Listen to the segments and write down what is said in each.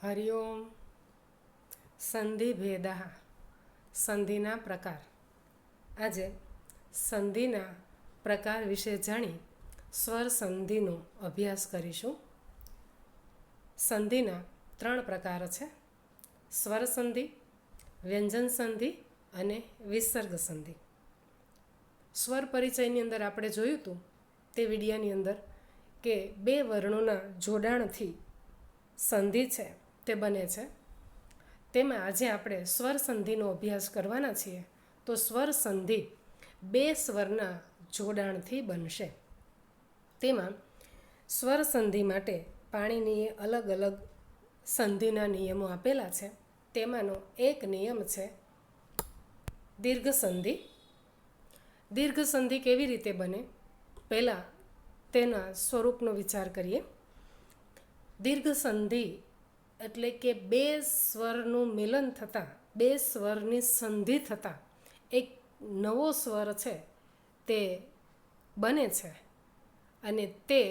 હરિઓમ. સંધિભેદઃ, સંધિના પ્રકાર. આજે સંધિના પ્રકાર વિશે જાણી સ્વર સંધિનો અભ્યાસ કરીશું. સંધિના 3 પ્રકાર છે: સ્વર સંધિ, વ્યંજન સંધિ અને વિસર્ગ સંધિ. સ્વર પરિચયની અંદર આપણે જોયું હતું તે વિડિયાની અંદર કે 2 વર્ણોના જોડાણથી સંધિ છે તે બને છે. તેમાં આજે આપણે સ્વર સંધિનો અભ્યાસ કરવાના છીએ. તો સ્વર સંધિ 2 સ્વરના જોડાણથી બનશે. તેમાં સ્વર સંધિ માટે પાણીનીએ અલગ અલગ સંધિના નિયમો આપેલા છે. તેમાંનો એક નિયમ છે દીર્ઘ સંધિ. દીર્ઘ સંધિ કેવી રીતે બને? પહેલાં તેના સ્વરૂપનો વિચાર કરીએ. દીર્ઘ સંધિ એટલે કે 2 સ્વરનું મિલન થતાં, 2 સ્વરની સંધિ થતાં એક નવો સ્વર છે તે બને છે. અને તે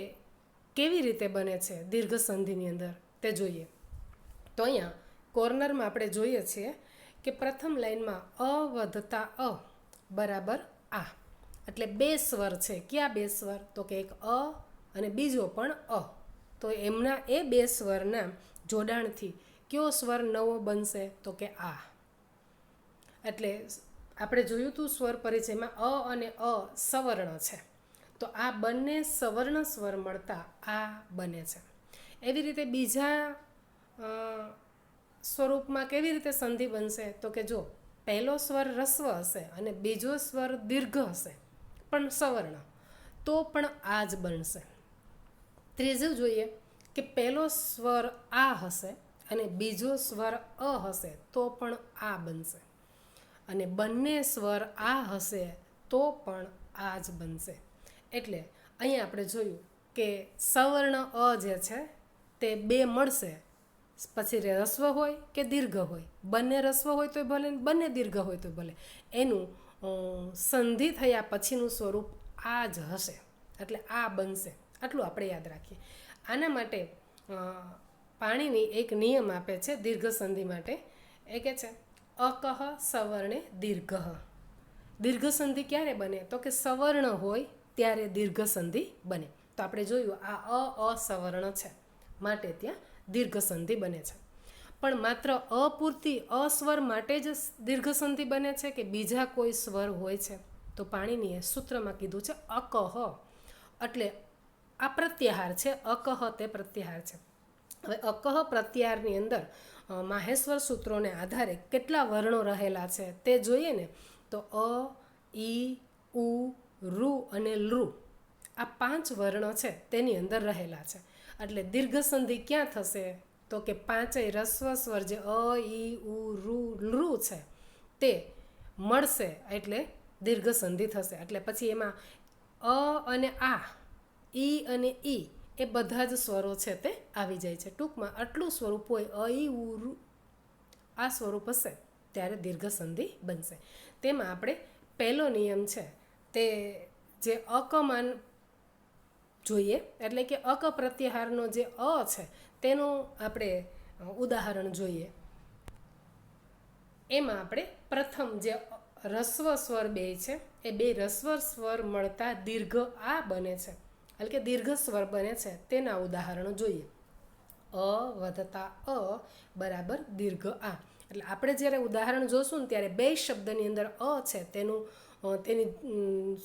કેવી રીતે બને છે દીર્ઘ સંધિની અંદર તે જોઈએ. તો અહીંયા કોર્નરમાં આપણે જોઈએ છીએ કે પ્રથમ લાઈનમાં અ વધતા અ બરાબર આ, એટલે 2 સ્વર છે. કયા 2 સ્વર? તો કે એક અ અને બીજો પણ અ. તો એમના એ 2 સ્વરના જોડાણથી કયો સ્વર નવો બનશે? તો કે આ. એટલે આપણે જોયું હતું સ્વર પરિચયમાં અ અને અ સવર્ણ છે. તો આ બંને સવર્ણ સ્વર મળતા આ બને છે. એવી રીતે બીજા સ્વરૂપમાં કેવી રીતે સંધિ બનશે? તો કે જો પહેલો સ્વર રસ્વ હશે અને બીજો સ્વર દીર્ઘ હશે પણ સવર્ણ, તો પણ આ જ બનશે. ત્રીજું જોઈએ કે પહેલો સ્વર આ હશે અને બીજો સ્વર અ હશે તો પણ આ બનશે. અને બંને સ્વર આ હશે તો પણ આ જ બનશે. એટલે અહીંયા આપણે જોયું કે સવર્ણ અ જે છે તે 2 મળશે, પછી રસ્વ હોય કે દીર્ઘ હોય, બંને રસ્વ હોય તો ભલે, બંને દીર્ઘ હોય તો ભલે, એનું સંધિ થયા પછીનું સ્વરૂપ આ જ હશે. એટલે આ બનશે. આટલું આપણે યાદ રાખીએ. આના માટે પાણીની એક નિયમ આપે છે દીર્ઘ સંધિ માટે. એ કહે છે અકહ સવર્ણે દીર્ઘ. દીર્ઘ સંધિ ક્યારે બને? તો કે સવર્ણ હોય ત્યારે દીર્ઘ સંધિ બને. તો આપણે જોયું આ અસવર્ણ છે માટે ત્યાં દીર્ઘ સંધિ બને છે. પણ માત્ર અપૂરતી અસ્વર માટે જ દીર્ઘ સંધિ બને છે કે બીજા કોઈ સ્વર હોય છે? તો પાણીનીએ સૂત્રમાં કીધું છે અકહ. એટલે આ પ્રત્યાહાર છે. અકહ તે પ્રત્યાહાર છે. હવે અકહ પ્રત્યાહારની અંદર માહેશ્વર સૂત્રોને આધારે કેટલા વર્ણો રહેલા છે તે જોઈએ ને. તો અ, ઈ, ઉ, ઋ અને લૃ, આ 5 વર્ણો છે તેની અંદર રહેલા છે. એટલે દીર્ઘ સંધિ ક્યાં થશે? તો કે 5 રસ્વ સ્વર જે અ, ઈ, ઉ, ઋ છે તે મળશે એટલે દીર્ઘ સંધિ થશે. એટલે પછી એમાં અ અને આ, ઈ અને ઈ એ બધા જ સ્વરો છે તે આવી જાય છે. ટૂંકમાં આટલું સ્વરૂપ હોય અ, ઈ, ઉ, ઋ, આ સ્વરૂપ હશે ત્યારે દીર્ઘ સંધિ બનશે. તેમાં આપણે પહેલો નિયમ છે તે જે અકમાન જોઈએ, એટલે કે અક પ્રત્યાહારનો જે અ છે તેનું આપણે ઉદાહરણ જોઈએ. એમાં આપણે પ્રથમ જે રસ્વ સ્વર 2 છે એ 2 રસ્વ સ્વર મળતા દીર્ઘ આ બને છે, એટલે કે દીર્ઘ સ્વર બને છે તેના ઉદાહરણો જોઈએ. અ વધતા અ બરાબર દીર્ઘ આ. એટલે આપણે જ્યારે ઉદાહરણ જોશું ને ત્યારે 2 શબ્દની અંદર અ છે તેની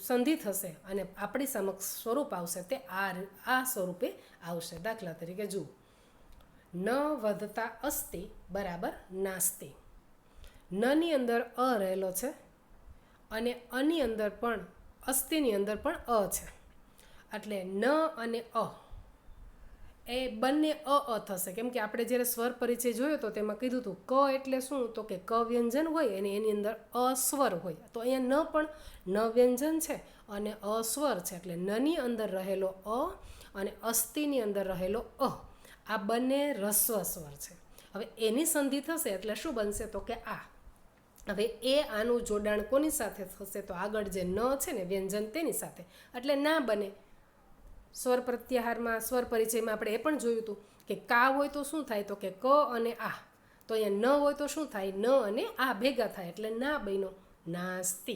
સંધિ થશે અને આપણી સમક્ષ સ્વરૂપ આવશે તે આ સ્વરૂપે આવશે. દાખલા તરીકે જુઓ, ન વધતા અસ્તિ બરાબર નાસ્તિ. નની અંદર અ રહેલો છે અને અની અંદર પણ, અસ્તિની અંદર પણ અ છે. એટલે ન અને અ એ બંને અ થશે. કેમ કે આપણે જ્યારે સ્વર પરિચય જોયો તો તેમાં કીધું હતું ક એટલે શું? તો કે ક વ્યંજન હોય અને એની અંદર અ સ્વર હોય. તો અહીંયા ન પણ ન વ્યંજન છે અને અ સ્વર છે. એટલે નની અંદર રહેલો અ અને અસ્તિની અંદર રહેલો અ, આ બંને રસ્વ સ્વર છે. હવે એની સંધિ થશે એટલે શું બનશે? તો કે આ. હવે એ આનું જોડાણ કોની સાથે થશે? તો આગળ જે ન છે ને વ્યંજન તેની સાથે, એટલે ના બને. સ્વર પ્રત્યાહારમાં સ્વર પરિચયમાં આપણે એ પણ જોયું હતું કે કા હોય તો શું થાય, તો કે ક અને આ. તો અહીંયા ન હોય તો શું થાય, ન અને આ ભેગા થાય એટલે ના બન્યો નાસ્તિ.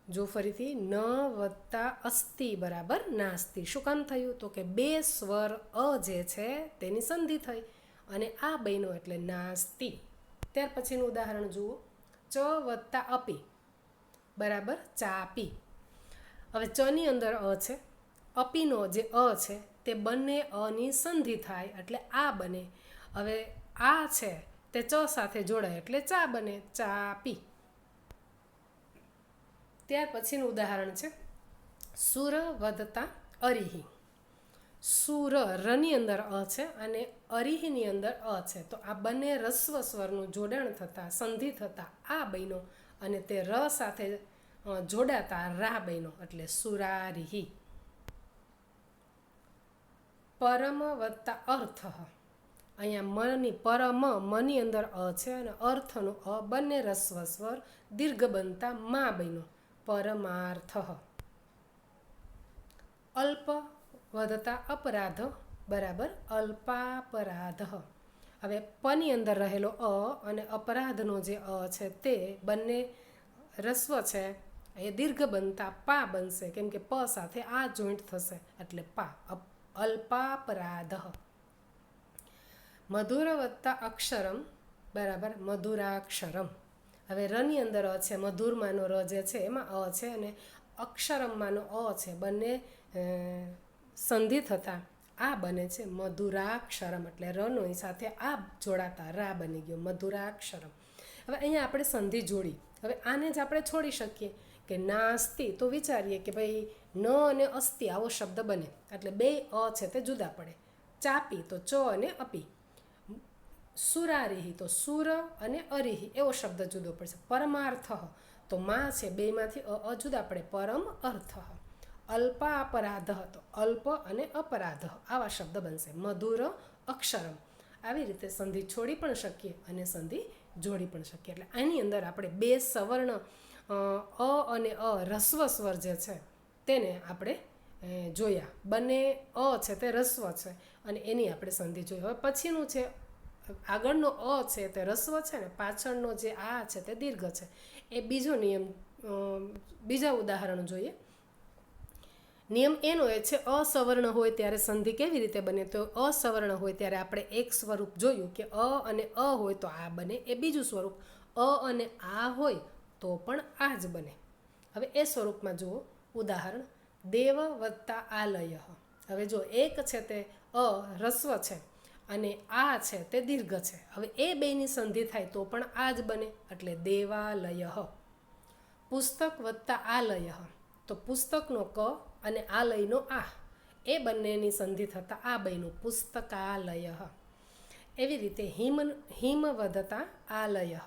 જો ફરીથી ન વત્તા અસ્તિ બરાબર નાસ્તિ. શું કામ થયું, તો કે બે સ્વર અ જે છે તેની સંધિ થઈ અને આ બન્યો એટલે નાસ્તિ. ત્યાર પછીનું ઉદાહરણ જુઓ, ચ વત્તા અપી બરાબર ચાપી. હવે ચની અંદર અ છે, અપીનો જે અ છે તે બંને અની સંધિ થાય એટલે આ બને. હવે આ છે તે ચ સાથે જોડાય એટલે ચા બને, ચાપી. ત્યાર પછીનું ઉદાહરણ છે સુર વધતા અરીહી. સુર રની અંદર અ છે અને અરીહીની અંદર અ છે, તો આ બંને રસ્વ સ્વરનું જોડાણ થતાં સંધિ થતાં આ બન્યો અને તે ર સાથે જોડાતા રા બન્યો એટલે સુરારીહી. પરમ વત્તા અર્થ. અહીંયા મની પરમ મની અંદર અ છે અને અર્થનું અ બંને રસ્વ સ્વર દીર્ઘ બનતા મા બન્યો પરમાર્થ. અલ્પ વધતા અપરાધ બરાબર અલ્પાપરાધ. હવે પની અંદર રહેલો અ અને અપરાધનો જે અ છે તે બંને રસ્વ છે એ દીર્ઘ બનતા પા બનશે, કેમ કે પ સાથે આ જોઈન્ટ થશે એટલે પા અલ્પાપરાધ. મધુર વત્તા અક્ષરમ બરાબર મધુરાક્ષરમ. હવે રની અંદર અ છે, મધુરમાંનો ર જે છે એમાં અ છે અને અક્ષરમમાંનો અ છે, બંને સંધિ થતાં આ બને છે મધુરાક્ષરમ એટલે રનો સાથે આ જોડાતા રા બની ગયો મધુરાક્ષરમ. હવે અહીંયા આપણે સંધિ જોડી. હવે આને જ આપણે છોડી શકીએ કે નાસ્તિ, તો વિચારીએ કે ભાઈ ન અને અસ્તિ આવો શબ્દ બને એટલે બે અ છે તે જુદા પડે. ચાપી તો ચ અને અપી. સુરારીહી તો સુર અને અરીહી એવો શબ્દ જુદો પડશે. પરમાર્થ તો માં છે બેમાંથી અ જુદા પડે પરમ અર્થ. અલ્પા અપરાધ તો અલ્પ અને અપરાધ આવા શબ્દ બનશે. મધુર અક્ષરમ. આવી રીતે સંધિ છોડી પણ શકીએ અને સંધિ જોડી પણ શકીએ. એટલે આની અંદર આપણે બે સવર્ણ અ અને અ રસ્વ સ્વર જે છે તેને આપણે જોયા. બંને અ છે તે રસ્વ છે અને એની આપણે સંધિ જોઈ. હવે પછીનું છે આગળનો અ છે તે રસ્વ છે ને પાછળનો જે આ છે તે દીર્ઘ છે. એ બીજો નિયમ, બીજા ઉદાહરણ જોઈએ. નિયમ એનો એ છે અસવર્ણ હોય ત્યારે સંધિ કેવી રીતે બને, તો અસવર્ણ હોય ત્યારે આપણે એક સ્વરૂપ જોયું કે અ અને અ હોય તો આ બને. એ બીજું સ્વરૂપ અ અને આ હોય તો પણ આ જ બને. હવે એ સ્વરૂપમાં જુઓ ઉદાહરણ, દેવ વત્તા આલય. હવે જો એક છે તે અ રસ્વ છે અને આ છે તે દીર્ઘ છે. હવે એ બેની સંધિ થાય તો પણ આ જ બને એટલે દેવાલય. પુસ્તક વત્તા આલય, તો પુસ્તકનો ક અને આલયનો આ એ બંનેની સંધિ થતાં આ બન્યું પુસ્તકાલય. એવી રીતે હિમ વધતા આલય,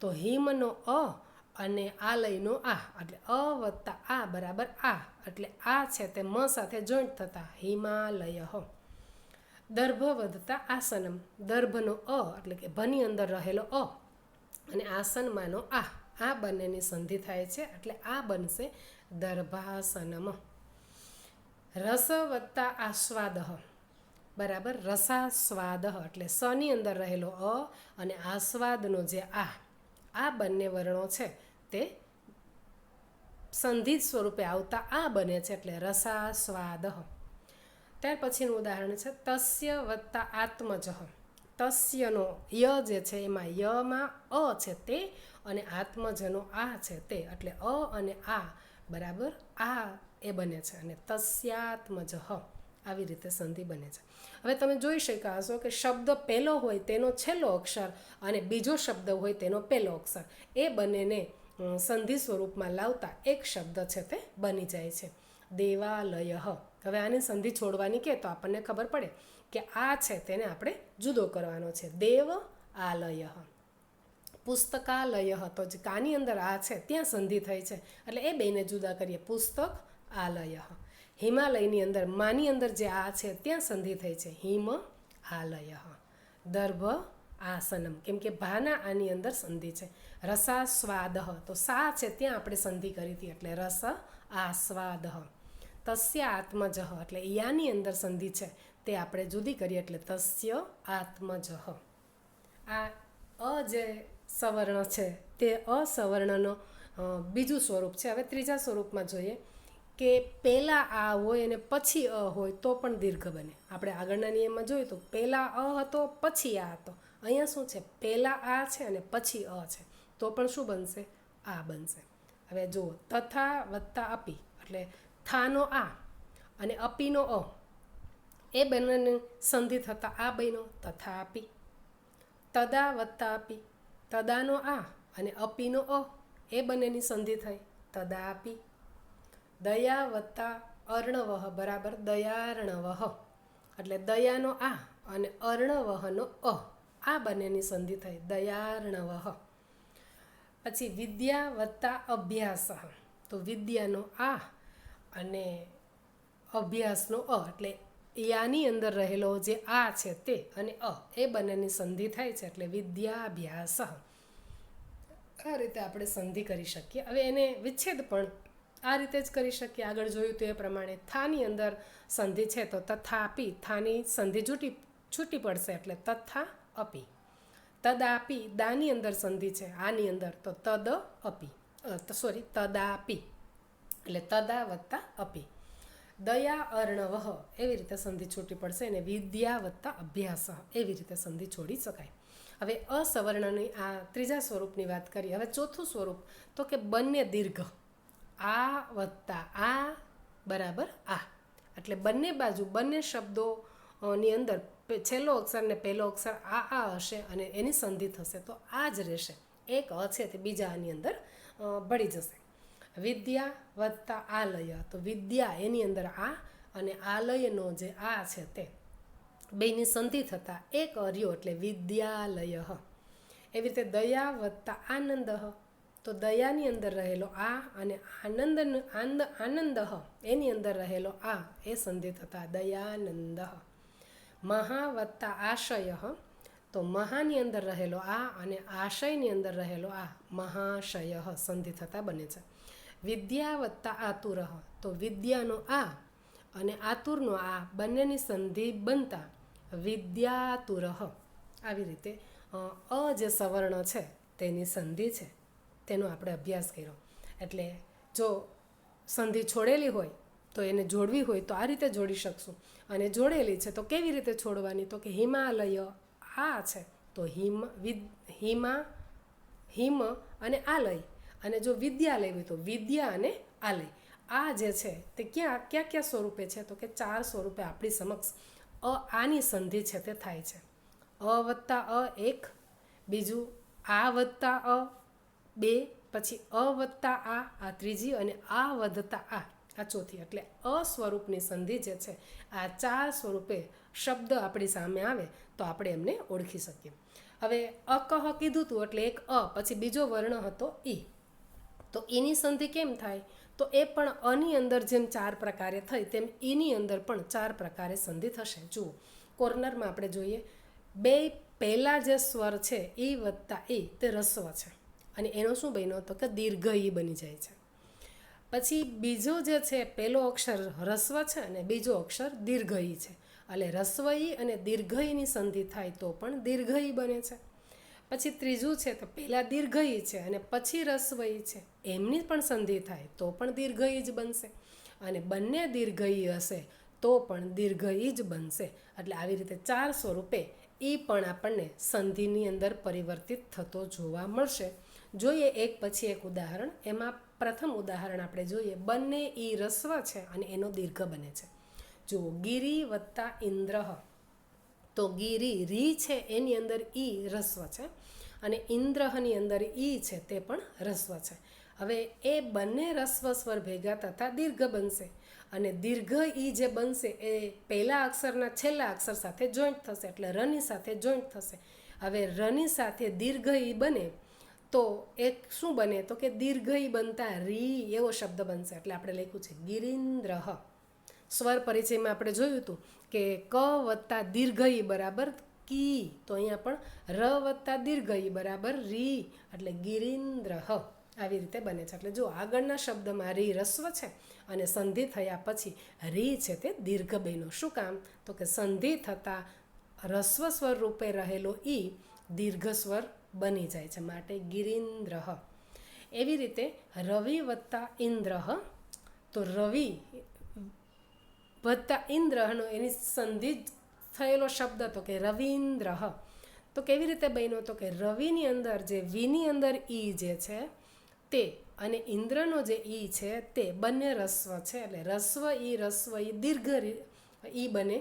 તો હિમનો અ અને આલયનો આ એટલે અ વત્તા આ બરાબર આ એટલે આ છે તે મ સાથે જોઈન્ટ થતાં હિમાલય. દર્ભ વધતા આસનમ, દર્ભનો અ એટલે કે ભની અંદર રહેલો અ અને આસનમાંનો આ બંનેની સંધિ થાય છે એટલે આ બનશે દર્ભાસનમ. રસ વત્તા આસ્વાદ બરાબર રસાસ્વાદ એટલે સની અંદર રહેલો અ અને આસ્વાદનો જે આ બંને વર્ણો છે તે સંધિ સ્વરૂપે આવતા આ બને છે એટલે રસાસ્વાદ. ત્યાર પછીનું ઉદાહરણ છે તસ્ય વત્તા આત્મજ. તસ્યનો ય જે છે એમાં યમાં અ છે તે અને આત્મજનો આ છે તે એટલે અ અને આ બરાબર આ એ બને છે અને તસ્યાત્મજ આવી રીતે સંધિ બને છે. હવે તમે જોઈ શક્યા હશો કે શબ્દ પહેલો હોય તેનો છેલ્લો અક્ષર અને બીજો શબ્દ હોય તેનો પહેલો અક્ષર એ બંનેને સંધિ સ્વરૂપમાં લાવતા એક શબ્દ છે તે બની જાય છે દેવાલય. હવે આની સંધિ છોડવાની કે તો આપણને ખબર પડે કે આ છે તેને આપણે જુદો કરવાનો છે દેવ આલય. પુસ્તકાલય તો જે કાની અંદર આ છે ત્યાં સંધિ થઈ છે એટલે એ બેને જુદા કરીએ પુસ્તક આલય. હિમાલયની અંદર માની અંદર જે આ છે ત્યાં સંધિ થઈ છે હિમ આલય. દર્ભ આસનમ કેમ કે ભાના આની અંદર સંધિ છે. રસાસ્વાદ તો સા છે ત્યાં આપણે સંધિ કરી હતી એટલે રસ આસ્વાદ. તસ્ય આત્મજઃ એટલે યાની અંદર સંધિ છે તે આપણે જુદી કરીએ એટલે તસ્ય આત્મજઃ. આ અ જે સવર્ણ છે તે અસવર્ણનો બીજું સ્વરૂપ છે. હવે ત્રીજા સ્વરૂપમાં જોઈએ કે પહેલાં આ હોય અને પછી અ હોય તો પણ દીર્ઘ બને. આપણે આગળના નિયમમાં જોયું તો પહેલાં અ હતો પછી આ હતો. અહીંયા શું છે, પહેલાં આ છે અને પછી અ છે તો પણ શું બનશે, આ બનશે. હવે જુઓ, તથા વત્તા અપી એટલે થાનો આ અને અપીનો અ એ બંનેને સંધિ થતાં આ બન્યો તથા આપી. તદા વત્તા અપી તદાનો આ અને અપીનો અ એ બંનેની સંધિ થઈ તદા આપી. દયા વત્તા અર્ણવહ બરાબર દયાર્ણવહ એટલે દયાનો આ અને અર્ણવહનો અ આ બંનેની સંધિ થઈ દયાર્ણવહ. પછી વિદ્યા વત્તા અભ્યાસ તો વિદ્યાનો આ અને અભ્યાસનો અ એટલે યાની અંદર રહેલો જે આ છે તે અને અ એ બંનેની સંધિ થાય છે એટલે વિદ્યાભ્યાસ. આ રીતે આપણે સંધિ કરી શકીએ. હવે એને વિચ્છેદ પણ આ રીતે જ કરી શકીએ. આગળ જોયું તો એ પ્રમાણે થાની અંદર સંધિ છે તો તથા આપી થાની સંધિ છૂટી પડશે એટલે તથા અપી. તદાપી દાની અંદર સંધિ છે આની અંદર તો તદ અપી તદાપી એટલે તદા વત્તા અપી. દયા અર્ણવહ એવી રીતે સંધિ છૂટી પડશે અને વિદ્યા વત્તા અભ્યાસ એવી રીતે સંધિ છોડી શકાય. હવે અસવર્ણની આ ત્રીજા સ્વરૂપની વાત કરીએ. હવે ચોથું સ્વરૂપ તો કે બંને દીર્ઘ આ વત્તા આ બરાબર આ એટલે બંને બાજુ બંને શબ્દોની અંદર છેલ્લો અક્ષર ને પહેલો અક્ષર આ હશે અને એની સંધિ થશે તો આ જ રહેશે. એક અ છે તે બીજા આની અંદર ભળી જશે. વિદ્યા વત્તા આલય તો વિદ્યા એની અંદર આ અને આલયનો જે આ છે તે બેની સંધિ થતાં એક અર્યો એટલે વિદ્યાલય. એવી રીતે દયા વત્તા આનંદ તો દયાની અંદર રહેલો આ અને આનંદ એની અંદર રહેલો આ એ સંધિ થતાં દયાનંદ. મહા વત્તા આશય તો મહાની અંદર રહેલો આ અને આશયની અંદર રહેલો આ મહાશય સંધિ થતાં બને છે. વિદ્યા વત્તા આતુર તો વિદ્યાનો આ અને આતુરનો આ બંનેની સંધિ બનતા વિદ્યાતુર. આવી રીતે અ જે સવર્ણ છે તેની સંધિ છે તેનો આપણે અભ્યાસ કર્યો. એટલે જો સંધિ છોડેલી હોય તો એને જોડવી હોય તો આ રીતે જોડી શકશું અને જોડેલી છે તો કેવી રીતે છોડવાની તો કે હિમાલય આ છે તો હિમ અને આલય અને જો વિદ્યા લેવી તો વિદ્યા અને આલય. આ જે છે તે ક્યાં સ્વરૂપે છે તો કે 4 સ્વરૂપે આપણી સમક્ષ આની સંધિ છે તે થાય છે. અ વત્તા અ 1, બીજું આ વત્તા અ 2, પછી અ વત્તા આ ત્રીજી અને આ વધતા આ ચોથી. એટલે અ સ્વરૂપની સંધિ જે છે આ 4 સ્વરૂપે શબ્દ આપણી સામે આવે તો આપણે એમને ઓળખી શકીએ. હવે અકહ કીધું હતું એટલે એક અ પછી બીજો વર્ણ હતો ઈ. તો ઈની સંધિ કેમ થાય તો એ પણ અની અંદર જેમ 4 પ્રકારે થઈ તેમ ઈની અંદર પણ 4 પ્રકારે સંધિ થશે. જુઓ કોર્નરમાં આપણે જોઈએ બે પહેલાં જે સ્વર છે ઈ વત્તા ઈ તે રસ્વ છે અને એનો શું બન્યો તો કે દીર્ઘ ઈ બની જાય છે. પછી બીજો જે છે પહેલો અક્ષર રસ્વ છે અને બીજો અક્ષર દીર્ઘ ઈ છે એટલે રસ્વ ઈ અને દીર્ઘ ઈની સંધિ થાય તો પણ દીર્ઘ ઈ બને છે. પછી ત્રીજું છે તો પહેલાં દીર્ઘ ઈ છે અને પછી રસ્વ ઈ છે એમની પણ સંધિ થાય તો પણ દીર્ઘ ઈ જ બનશે અને બંને દીર્ઘ ઈ હશે તો પણ દીર્ઘ ઈ જ બનશે. એટલે આવી રીતે 4 સ્વરૂપે એ પણ આપણને સંધિની અંદર પરિવર્તિત થતો જોવા મળશે. જોઈએ એક પછી એક ઉદાહરણ. એમાં પ્રથમ ઉદાહરણ આપણે જોઈએ બંને ઈ રસ્વ છે અને એનો દીર્ઘ બને છે. જુઓ ગિરી વત્તા ઇન્દ્ર તો ગિરી રી છે એની અંદર ઈ રસ્વ છે અને ઇન્દ્રહની અંદર ઈ છે તે પણ રસ્વ છે. હવે એ બંને રસ્વ સ્વર ભેગા થતાં દીર્ઘ બનશે અને દીર્ઘ ઈ જે બનશે એ પહેલા અક્ષરના છેલ્લા અક્ષર સાથે જોઈન્ટ થશે એટલે રની સાથે જોઈન્ટ થશે. હવે રની સાથે દીર્ઘ ઈ બને તો એક શું બને તો કે દીર્ઘ ઈ બનતા રી એવો શબ્દ બનશે. એટલે આપણે લખ્યું છે ગિરીન્દ્રહ. સ્વર પરિચયમાં આપણે જોયું હતું કે ક વત્તા દીર્ઘ ઈ બરાબર કી તો અહીંયા પણ ર વત્તા દીર્ઘ ઈ બરાબર રી એટલે ગિરીન્દ્રહ. આવી રીતે બને છે. એટલે જો આગળના શબ્દમાં રી રસ્વ છે અને સંધિ થયા પછી રી છે તે દીર્ઘ બન્યો. શું કામ? તો કે સંધિ થતાં રસ્વ સ્વર રૂપે રહેલો ઈ દીર્ઘ સ્વર બની જાય છે, માટે ગિરીન્દ્ર. એવી રીતે રવિ વત્તા ઇન્દ્ર, તો રવિ વત્તા ઇન્દ્રનો એની સંધિ થયેલો શબ્દ તો કે રવિન્દ્ર. તો કેવી રીતે બન્યો? તો કે રવિની અંદર જે વીની અંદર ઈ જે છે તે અને ઇન્દ્રનો જે ઈ છે તે બંને રસ્વ છે. એટલે રસ્વ ઈ દીર્ઘ ઈ બને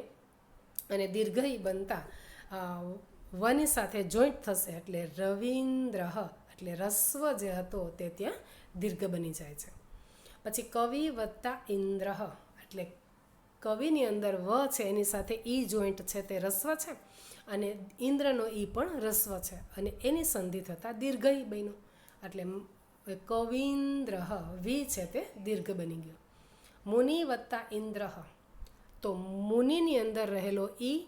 અને દીર્ઘ ઈ બનતા વની સાથે જોઈન્ટ થશે એટલે રવિન્દ્ર. એટલે રસ્વ જે હતો તે ત્યાં દીર્ઘ બની જાય છે. પછી કવિ વત્તા ઇન્દ્ર, એટલે કવિની અંદર વ છે એની સાથે ઈ જોઈન્ટ છે તે રસ્વ છે અને ઇન્દ્રનો ઈ પણ રસ્વ છે અને એની સંધિ થતાં દીર્ઘ ઈ બન્યો. એટલે કવિન્દ્ર વી છે તે દીર્ઘ બની ગયો. મુનિ વત્તા ઇન્દ્ર, તો મુનિની અંદર રહેલો ઈ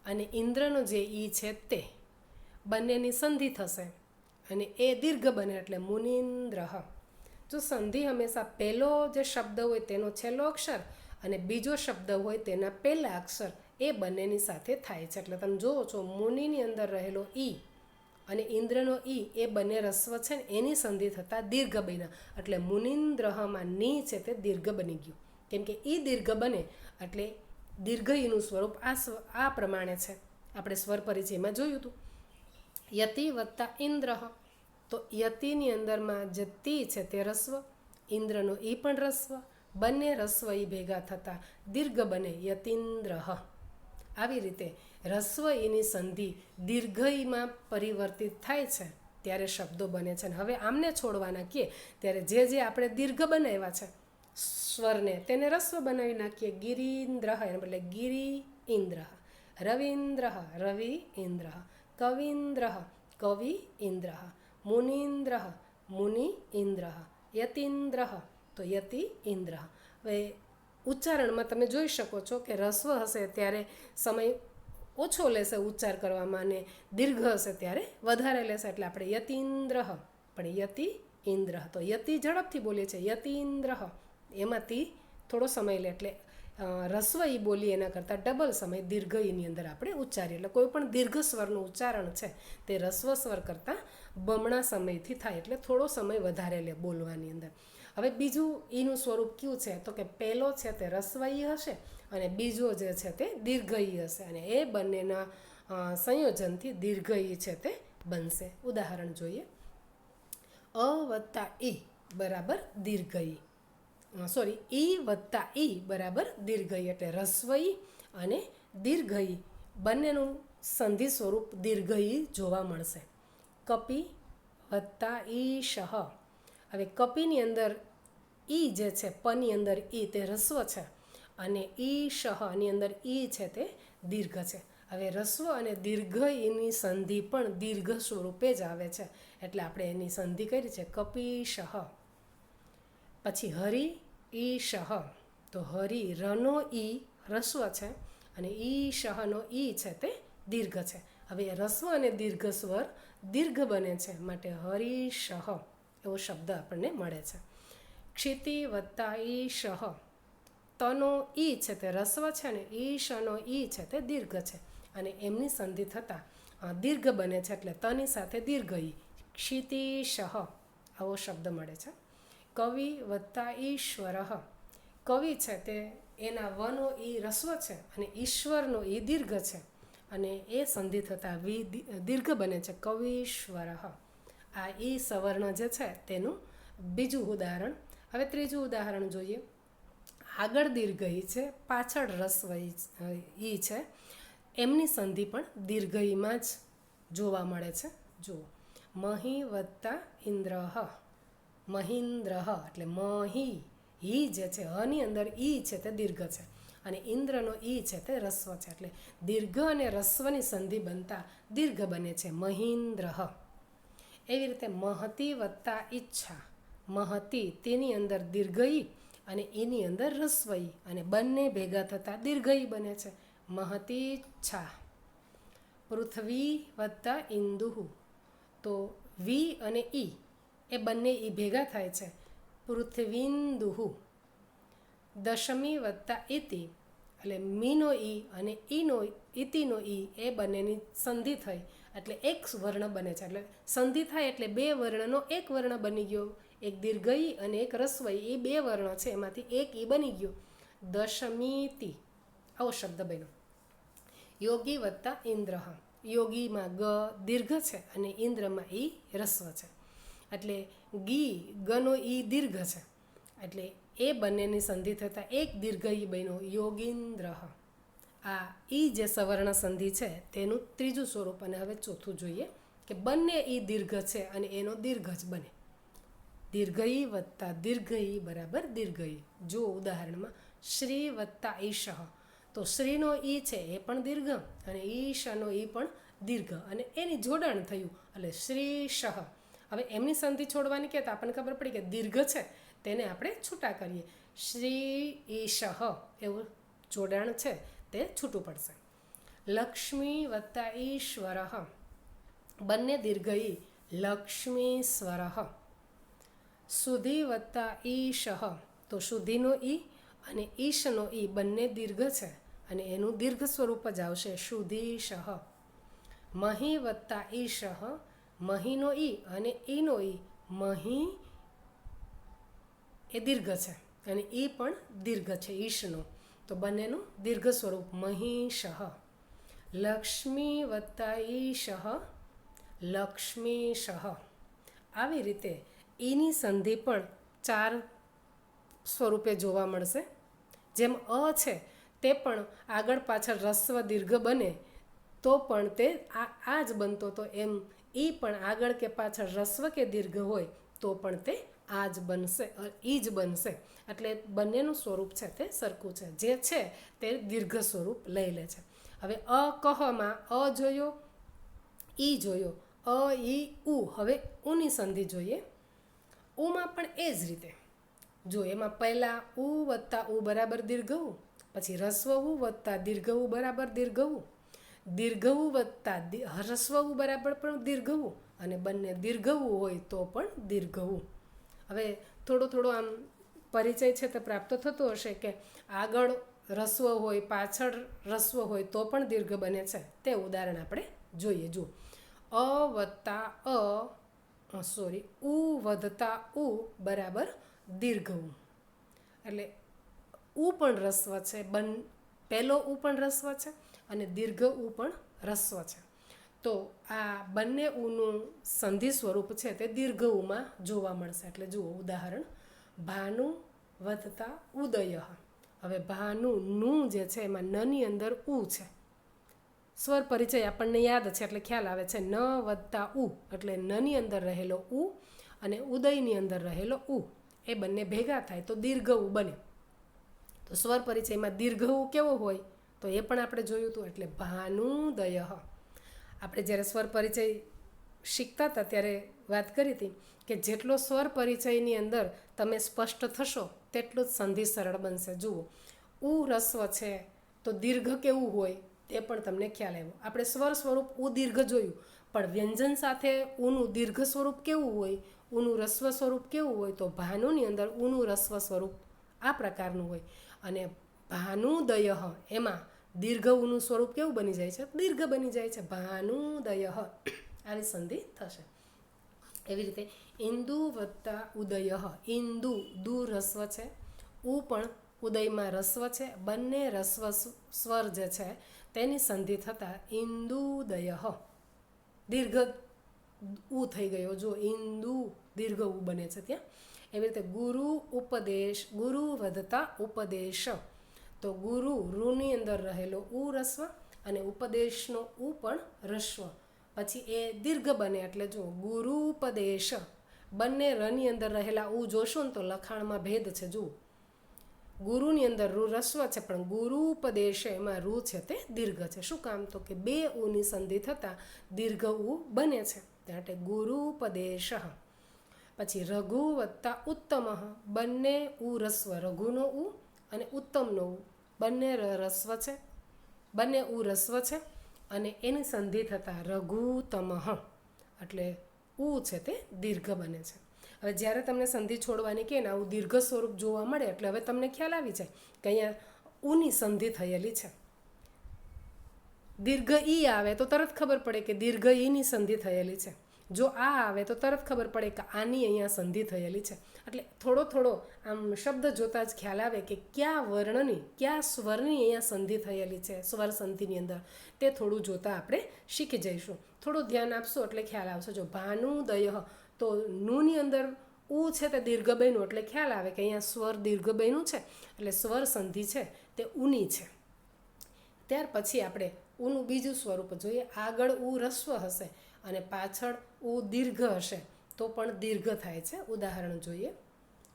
અને ઇન્દ્રનો જે ઈ છે તે બંનેની સંધિ થશે અને એ દીર્ઘ બને એટલે મુનિન્દ્ર. જો સંધિ હંમેશા પહેલો જે શબ્દ હોય તેનો છેલ્લો અક્ષર અને બીજો શબ્દ હોય તેના પહેલા અક્ષર એ બંનેની સાથે થાય છે. એટલે તમે જુઓ છો મુનિની અંદર રહેલો ઈ અને ઇન્દ્રનો ઈ એ બંને રસ્વ છે ને એની સંધિ થતાં દીર્ઘ બન્યા એટલે મુનિન્દ્રહમાં ની છે તે દીર્ઘ બની ગયું. કેમ કે ઈ દીર્ઘ બને એટલે દીર્ઘ ઈનું સ્વરૂપ આ પ્રમાણે છે. આપણે સ્વર પરિચયમાં જોયું હતું. યતિ વત્તા ઇન્દ્ર, તો યતિની અંદરમાં જે તી છે તે રસ્વ, ઇન્દ્રનો ઈ પણ રસ્વ, બંને રસ્વ ઈ ભેગા થતાં દીર્ઘ બને યતીન્દ્ર. આવી રીતે રસ્વ ઈની સંધિ દીર્ઘ ઈમાં પરિવર્તિત થાય છે ત્યારે શબ્દો બને છે. હવે આમને છોડવાના કહીએ ત્યારે જે આપણે દીર્ઘ બનાવ્યા છે સ્વરને તેને રસ્વ બનાવી નાખીએ. ગિરીન્દ્ર એને બદલે ગિરી ઇન્દ્ર, રવિન્દ્ર રવિ ઇન્દ્ર, કવિન્દ્ર કવિ ઇન્દ્ર, મુનિન્દ્ર મુનિ ઇન્દ્ર, યતીન્દ્ર તો યતિ ઇન્દ્ર. હવે ઉચ્ચારણમાં તમે જોઈ શકો છો કે રસ્વ હશે ત્યારે સમય ઓછો લેશે ઉચ્ચાર કરવામાં અને દીર્ઘ હશે ત્યારે વધારે લેશે. એટલે આપણે યતીન્દ્ર પણ યતિ ઇન્દ્ર, તો યતિ ઝડપથી બોલીએ છીએ યતીન્દ્ર, એમાંથી થોડો સમય લે. એટલે રસ્વ ઈ બોલીએ એના કરતાં ડબલ સમય દીર્ઘ ઈની અંદર આપણે ઉચ્ચારીએ. એટલે કોઈ પણ દીર્ઘ સ્વરનું ઉચ્ચારણ છે તે રસ્વ સ્વર કરતાં બમણા સમયથી થાય એટલે થોડો સમય વધારે લે બોલવાની અંદર. હવે બીજું ઈનું સ્વરૂપ કયું છે? તો કે પહેલો છે તે રસ્વ ઈ હશે અને બીજો જે છે તે દીર્ઘ ઈ હશે અને એ બંનેના સંયોજનથી દીર્ઘ ઈ છે તે બનશે. ઉદાહરણ જોઈએ. અ વત્તા ઈ બરાબર દીર્ઘ ઈ, સોરી ઈ વત્તા ઈ બરાબર દીર્ઘ ઈ, એટલે રસ્વ ઈ અને દીર્ઘ ઈ બંનેનું સંધિ સ્વરૂપ દીર્ઘ ઈ જોવા મળશે. કપિ વત્તા ઈશ, હવે કપિની અંદર ઈ જે છે પની અંદર ઈ તે રસ્વ છે અને ઈશની અંદર ઈ છે તે દીર્ઘ છે. હવે રસ્વ અને દીર્ઘ ઈની સંધિ પણ દીર્ઘ સ્વરૂપે જ આવે છે એટલે આપણે એની સંધિ કરી છે કપિશ. પછી હરિ ઈશ, તો હરિ રનો ઈ રસ્વ છે અને ઈશનો ઈ છે તે દીર્ઘ છે. હવે રસ્વ અને દીર્ઘ સ્વર દીર્ઘ બને છે માટે હરિશ એવો શબ્દ આપણને મળે છે. ક્ષિતિ વત્તા ઈશ, તનો ઈ છે તે રસ્વ છે ને ઈશનો ઈ છે તે દીર્ઘ છે અને એમની સંધિ થતાં દીર્ઘ બને છે એટલે તની સાથે દીર્ઘ ઈ ક્ષિતિશ આવો શબ્દ મળે છે. કવિ વત્તા ઈશ્વર, કવિ છે તે એના વનો ઈ રસ્વ છે અને ઈશ્વરનો ઈ દીર્ઘ છે અને એ સંધિ થતાં દીર્ઘ બને છે કવિશ્વર. આ ઈ સવર્ણ જે છે તેનું બીજું ઉદાહરણ. હવે ત્રીજું ઉદાહરણ જોઈએ. આગળ દીર્ઘ ઈ છે, પાછળ રસ્વ ઈ છે, એમની સંધિ પણ દીર્ઘ ઈમાં જ જોવા મળે છે. જુઓ, મહી વત્તા ઇન્દ્ર, મહિન્દ્ર એટલે મહી હી જે છે હની અંદર ઈ છે તે દીર્ઘ છે અને ઇન્દ્રનો ઈ છે તે રસ્વ છે એટલે દીર્ઘ અને રસ્વની સંધિ બનતા દીર્ઘ બને છે મહિન્દ્ર. એવી રીતે મહતી વત્તા ઈચ્છા, મહતી તેની અંદર દીર્ઘ ઈ અને એની અંદર રસ્વ ઈ અને બંને ભેગા થતાં દીર્ઘ ઈ બને છે મહતીચ્છા. પૃથ્વી વત્તા ઇન્દુ, તો વી અને ઈ એ બંને ઈ ભેગા થાય છે પૃથ્વીન્દુહુ. દશમી વત્તા ઇતિ એટલે મીનો ઈ અને ઈનો ઇતિનો ઈ એ બંનેની સંધિ થઈ એટલે એક વર્ણ બને છે. એટલે સંધિ થાય એટલે બે વર્ણનો એક વર્ણ બની ગયો. એક દીર્ઘ ઈ અને એક રસ્વ ઈ, એ બે વર્ણ છે એમાંથી એક ઈ બની ગયો. દશમીતિ આવો શબ્દ બન્યો. યોગી વત્તા ઇન્દ્ર. યોગીમાં ગ દીર્ઘ છે અને ઇન્દ્રમાં ઈ રસ્વ છે. એટલે ગનો ઈ દીર્ઘ છે એટલે એ બંનેની સંધિ થતાં એક દીર્ઘ ઈ બન્યો યોગીન્દ્ર. આ ઈ જે સવર્ણ સંધિ છે તેનું ત્રીજું સ્વરૂપ. અને હવે ચોથું જોઈએ કે બંને ઈ દીર્ઘ છે અને એનો દીર્ઘ જ બને. દીર્ઘ ઈ વત્તા દીર્ઘ ઈ બરાબર દીર્ઘ ઈ. જો ઉદાહરણમાં શ્રી વત્તા ઈશ, તો શ્રીનો ઈ છે એ પણ દીર્ઘ અને ઈશનો ઈ પણ દીર્ઘ અને એની જોડાણ થયું એટલે શ્રી શહ. હવે એમની સંધિ છોડવાની કે તો આપણને ખબર પડી કે દીર્ઘ છે તેને આપણે છૂટા કરીએ. શ્રી ઈશહ એવું જોડાણ છે તે છૂટું પડશે. લક્ષ્મી વત્તા ઈશ્વર, બંને દીર્ઘ ઈ લક્ષ્મીશ્વર. સુધી વત્તા ઈશહ, તો શુદ્ધિનો ઈ અને ઈશનો ઈ બંને દીર્ઘ છે અને એનું દીર્ઘ સ્વરૂપ જ આવશે શુધીશહ. મહી વત્તા ઈશહ, મહીનો ઈ અને ઈનો ઈ મહી એ દીર્ઘ છે અને ઈ પણ દીર્ઘ છે ઈશનો, તો બંનેનું દીર્ઘ સ્વરૂપ મહીશહ. લક્ષ્મી વત્તા ઈશહ લક્ષ્મીશહ. આવી રીતે ઈની સંધિ પણ ચાર સ્વરૂપે જોવા મળશે. જેમ અ છે તે પણ આગળ પાછળ રસ્વ દીર્ઘ બને તો પણ તે આ જ બનતો, તો એમ ઈ પણ આગળ કે પાછળ રસ્વ કે દીર્ઘ હોય તો પણ તે આ જ બનશે, ઈ જ બનશે. એટલે બંનેનું સ્વરૂપ છે તે સરખું છે. જે છે તે દીર્ઘ સ્વરૂપ લઈ લે છે. હવે અ કહમાં અ જોયો, ઈ જોયો, અ ઈ ઉ. હવે ઉની સંધિ જોઈએ. ઉમાં પણ એ જ રીતે જો એમાં પહેલાં ઉ વત્તા ઉ બરાબર દીર્ઘ ઉ, પછી રસ્વ ઉ વત્તા દીર્ઘ ઉ બરાબર દીર્ઘ ઉ, દીર્ઘ ઉ વત્તા હ્રસ્વ ઉ બરાબર પણ દીર્ઘ ઉ, અને બંને દીર્ઘ ઉ હોય તો પણ દીર્ઘ ઉ. હવે થોડો આમ પરિચય છે તે પ્રાપ્ત થતો હશે કે આગળ રસ્વ હોય પાછળ રસ્વ હોય તો પણ દીર્ઘ બને છે. તે ઉદાહરણ આપણે જોઈએ. જુઓ, અ વત્તા ઉ વધતા ઉ બરાબર દીર્ઘ ઉ. એટલે ઉ પણ રસ્વ છે, પહેલો ઉ પણ રસ્વ છે અને દીર્ઘ ઉ પણ રસ્વ છે. તો આ બંને ઉનું સંધિ સ્વરૂપ છે તે દીર્ઘ ઉમાં જોવા મળશે. એટલે જુઓ ઉદાહરણ, ભાનુ વધતા ઉદય. હવે ભાનુ નું જે છે એમાં નની અંદર ઉ છે. સ્વર પરિચય આપણને યાદ છે એટલે ખ્યાલ આવે છે. ન વત્તા ઉ એટલે નની અંદર રહેલો ઉ અને ઉદયની અંદર રહેલો ઉ એ બંને ભેગા થાય તો દીર્ઘ ઉ બને. તો સ્વર પરિચયમાં દીર્ઘ ઉ કેવો હોય તો એ પણ આપણે જોયું હતું. એટલે ભાનુદય. આપણે જ્યારે સ્વર પરિચય શીખતા હતા ત્યારે વાત કરી હતી કે જેટલો સ્વર પરિચયની અંદર તમે સ્પષ્ટ થશો તેટલું જ સંધિ સરળ બનશે. જુઓ, ઉ રસ્વ છે તો દીર્ઘ કેવું હોય તે પણ તમને ખ્યાલ આવ્યો. આપણે સ્વર સ્વરૂપ ઉ દીર્ઘ જોયું, પણ વ્યંજન સાથે ઉનું દીર્ઘ સ્વરૂપ કેવું હોય, ઉનું રસ્વ સ્વરૂપ કેવું હોય, તો ભાનુની અંદર ઉનું રસ્વ સ્વરૂપ આ પ્રકારનું હોય. અને ભાનુદય એમાં દીર્ઘ ઉનું સ્વરૂપ કેવું બની જાય છે, દીર્ઘ બની જાય છે. ભાનુદય આવી સંધિ થશે. એવી રીતે ઇન્દુ વત્તા ઉદય. ઇન્દુ દુ રસ્વ છે, ઉ પણ ઉદયમાં રસ્વ છે, બંને રસ્વ સ્વર જે છે તેની સંધિ થતાં ઇન્દુદય. દીર્ઘ ઉ થઈ ગયો. જો ઇન્દુ દીર્ઘ ઉ બને છે ત્યાં. એવી રીતે ગુરુ ઉપદેશ, ગુરુ વધતા ઉપદેશ. તો ગુરુ રૂની અંદર રહેલો ઉ રસ્વ અને ઉપદેશનો ઉ પણ રસ્વ, પછી એ દીર્ઘ બને. એટલે જો ગુરુપદેશ, બંને રની અંદર રહેલા ઉ જોશો ને તો લખાણમાં ભેદ છે. જુઓ, ગુરુની અંદર રૂ રસ્વ છે પણ ગુરુપદેશ એમાં રૂ છે તે દીર્ઘ છે. શું કામ? તો કે બે ઉની સંધિ થતાં દીર્ઘ ઉ બને છે. માટે ગુરુપદેશ. પછી રઘુ વત્તા ઉત્તમ, બંને ઉ રસ્વ, રઘુનો ઉ અને ઉત્તમનો ઉ બંને રસ્વ છે, બંને ઉ રસ્વ છે અને એની સંધિ થતાં રઘુતમ એટલે ઉ છે તે દીર્ઘ બને છે. હવે જ્યારે તમને સંધિ છોડવાની કે ને આવું દીર્ઘ સ્વરૂપ જોવા મળે એટલે હવે તમને ખ્યાલ આવી જાય કે અહીંયા ઉની સંધિ થયેલી છે. દીર્ઘ ઈ આવે તો તરત ખબર પડે કે દીર્ઘ ઈની સંધિ થયેલી છે. જો આ આવે તો તરત ખબર પડે કે આની અહીંયા સંધિ થયેલી છે. એટલે થોડો થોડો આમ શબ્દ જોતાં જ ખ્યાલ આવે કે કયા વર્ણની કયા સ્વરની અહીંયા સંધિ થયેલી છે સ્વર સંધિની અંદર, તે થોડું જોતાં આપણે શીખી જઈશું. થોડું ધ્યાન આપશો એટલે ખ્યાલ આવશે. જો ભાનુદય તો નુની અંદર ઉ છે તે દીર્ઘ બન્યું એટલે ખ્યાલ આવે કે અહીંયા સ્વર દીર્ઘ બન્યું છે એટલે સ્વર સંધિ છે તે ઉની છે. ત્યાર પછી આપણે ઉનું બીજું સ્વરૂપ જોઈએ. આગળ ઉ રસ્વ હશે અને પાછળ ઉ દીર્ઘ હશે તો પણ દીર્ઘ થાય છે. ઉદાહરણ જોઈએ.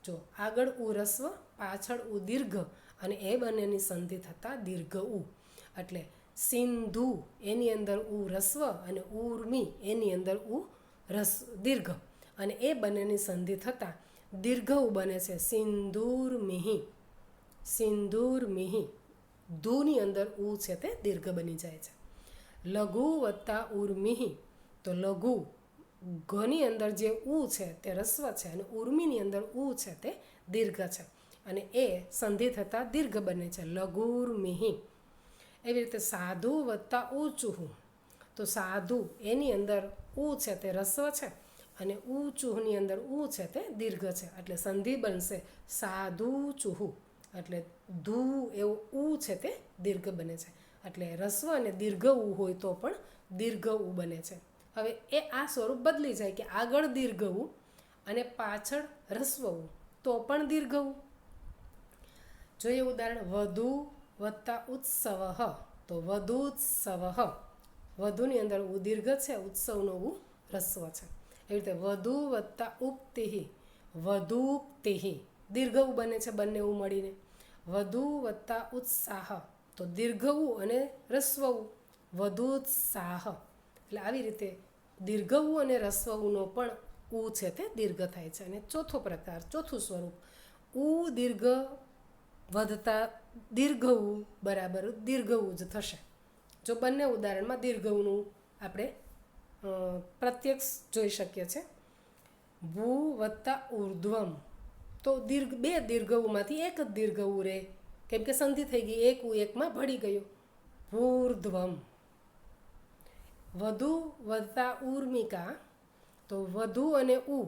જો આગળ ઉ રસ્વ પાછળ ઉ દીર્ઘ અને એ બંનેની સંધિ થતાં દીર્ઘ ઉ એટલે સિંધુ એની અંદર ઉ રસ્વ અને ઉર્મી એની અંદર ઉ દીર્ઘ અને એ બંનેની સંધિ થતાં દીર્ઘ ઉ બને છે સિંદૂરમિહિ. સિંદૂરમિહિ ધૂની અંદર ઉ છે તે દીર્ઘ બની જાય છે. લઘુ વત્તા ઉર્મિહિ તો લઘુ ઘની અંદર જે ઉ છે તે રસ્વ છે અને ઉર્મિની અંદર ઉ છે તે દીર્ઘ છે અને એ સંધિ થતાં દીર્ઘ બને છે લઘુર્મિહિ. એવી રીતે સાધુ વત્તા ઊંચુહુ તો સાધુ એની અંદર ઉ છે તે રસ્વ છે અને ઊંચુહની અંદર ઉ છે તે દીર્ઘ છે એટલે સંધિ બનશે સાધુ ચુહુ એટલે ધુ એવું ઉ છે તે દીર્ઘ બને છે. એટલે રસ્વ અને દીર્ઘ ઉ હોય તો પણ દીર્ઘ ઉ બને છે. હવે એ આ સ્વરૂપ બદલી જાય કે આગળ દીર્ઘ ઉ અને પાછળ રસ્વ ઉ તો પણ દીર્ઘ ઉ. જોઈએ ઉદાહરણ વધુ વત્તા ઉત્સવ તો વધુત્સવ વધુની અંદર ઉ દીર્ઘ છે ઉત્સવનો ઉ રસ્વ છે. એવી રીતે વધુ વત્તા ઉક્તિ વધુક્તિ દીર્ઘ ઉ બને છે બંને ઉ મળીને. વધુ વત્તા ઉત્સાહ તો દીર્ઘ ઉ અને રસ્વ ઉ વધુત્સાહ. એટલે આવી રીતે દીર્ઘ ઉ અને રસ્વ ઉનો પણ ઉ છે તે દીર્ઘ થાય છે. અને ચોથો પ્રકાર ચોથું સ્વરૂપ ઉ દીર્ઘ વધતા દીર્ઘ ઉ બરાબર દીર્ઘ ઉ જ થશે. જો બંને ઉદાહરણમાં દીર્ઘ ઉનું આપણે પ્રત્યક્ષ જોઈ શકીએ છીએ. ભૂ વત્તા ઉર્ધ્વમ તો બે દીર્ઘ ઉમાંથી એક જ દીર્ઘ ઉ રહે કેમ કે સંધિ થઈ ગઈ એક ઉ એકમાં ભળી ગયો ભૂર્ધ્વમ. વધુ વત્તા ઉર્મિકા તો વધુ અને ઉ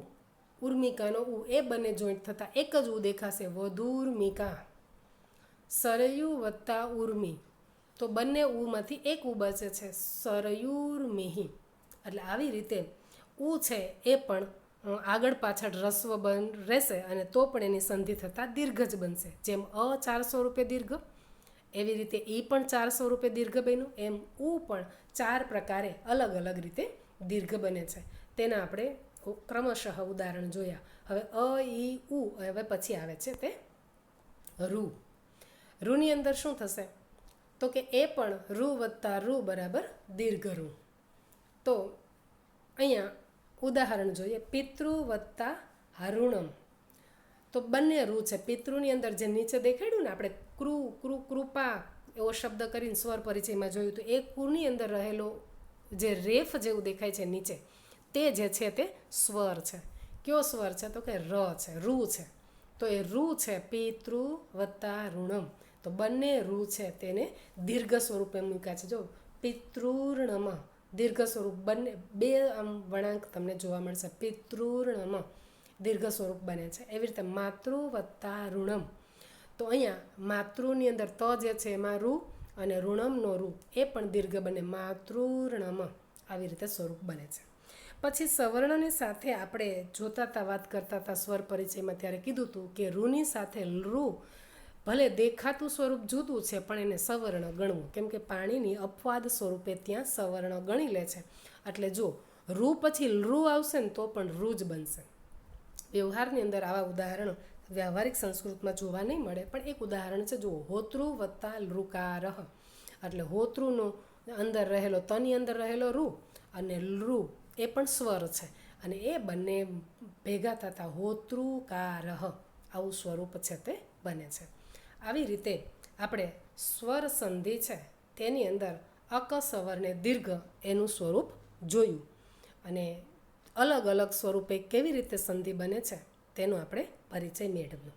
ઉર્મિકાનો ઉ એ બંને જોઈન્ટ થતાં એક જ ઉ દેખાશે વધુર્મિકા. સરયુ વત્તા ઉર્મી તો બંને ઉમાંથી એક ઉ બચે છે સરયુર્મિહિ. એટલે આવી રીતે ઉ છે એ પણ આગળ પાછળ રસ્વ રહેશે અને તો પણ એની સંધિ થતાં દીર્ઘ જ બનશે. જેમ અ 400 રૂપે દીર્ઘ એવી રીતે ઈ પણ 400 રૂપે દીર્ઘ બન્યું એમ ઉ પણ 4 પ્રકારે અલગ અલગ રીતે દીર્ઘ બને છે. તેના આપણે ક્રમશઃ ઉદાહરણ જોયા. હવે અ ઈ ઉ હવે પછી આવે છે તે રૂ. રૂની અંદર શું થશે તો કે એ પણ રૂ વત્તા રૂ બરાબર દીર્ઘ રૂ. તો અહીંયા ઉદાહરણ જોઈએ. પિતૃ વત્તા હરુણમ તો બંને રૂ છે. પિતૃની અંદર જે નીચે દેખાડ્યું ને આપણે કૃપા એવો શબ્દ કરીને સ્વર પરિચયમાં જોયું તો એ કુની અંદર રહેલો જે રેફ જેવું દેખાય છે નીચે તે જે છે તે સ્વર છે. કયો સ્વર છે તો કે ર છે રૂ છે. તો એ રૂ છે પિતૃ વત્તા ઋણમ તો બંને રૂ છે તેને દીર્ઘ સ્વરૂપે મૂક્યા છે. જો પિતૃર્ણમ દીર્ઘ સ્વરૂપ બંને બે આમ વળાંક તમને જોવા મળશે. પિતૃર્ણમ દીર્ઘ સ્વરૂપ બને છે. એવી રીતે માતૃ વત્તા ઋણમ તો અહીંયા માતૃની અંદર ત જે છે એમાં રૂ અને ઋણમનો રૂ એ પણ દીર્ઘ બને માતૃર્ણમ. આવી રીતે સ્વરૂપ બને છે. પછી સવર્ણની સાથે આપણે જોતા હતા વાત કરતા હતા સ્વર પરિચયમાં ત્યારે કીધું હતું કે રૂની સાથે રૂ ભલે દેખાતું સ્વરૂપ જુદું છે પણ એને સવર્ણ ગણવું કેમ કે પાણીની અપવાદ સ્વરૂપે ત્યાં સવર્ણ ગણી લે છે. એટલે જો રૂ પછી રૂ આવશે ને તો પણ રૂ જ બનશે. વ્યવહારની અંદર આવા ઉદાહરણો વ્યવહારિક સંસ્કૃતમાં જોવા નહીં મળે પણ એક ઉદાહરણ છે. જુઓ હોતૃ વત્તા લૃકારઃ એટલે હોતૃનો અંદર રહેલો તની અંદર રહેલો રૂ અને લૃ એ પણ સ્વર છે અને એ બંને ભેગા થતાં હોતૃકારઃ આવું સ્વરૂપ છે તે બને છે. આવી રીતે આપણે સ્વર સંધિ છે તેની અંદર અક સવર્ને દીર્ઘ એનું સ્વરૂપ જોયું અને અલગ અલગ સ્વરૂપે કેવી રીતે સંધિ બને છે તેનો આપણે પરિચય મેળવ્યો.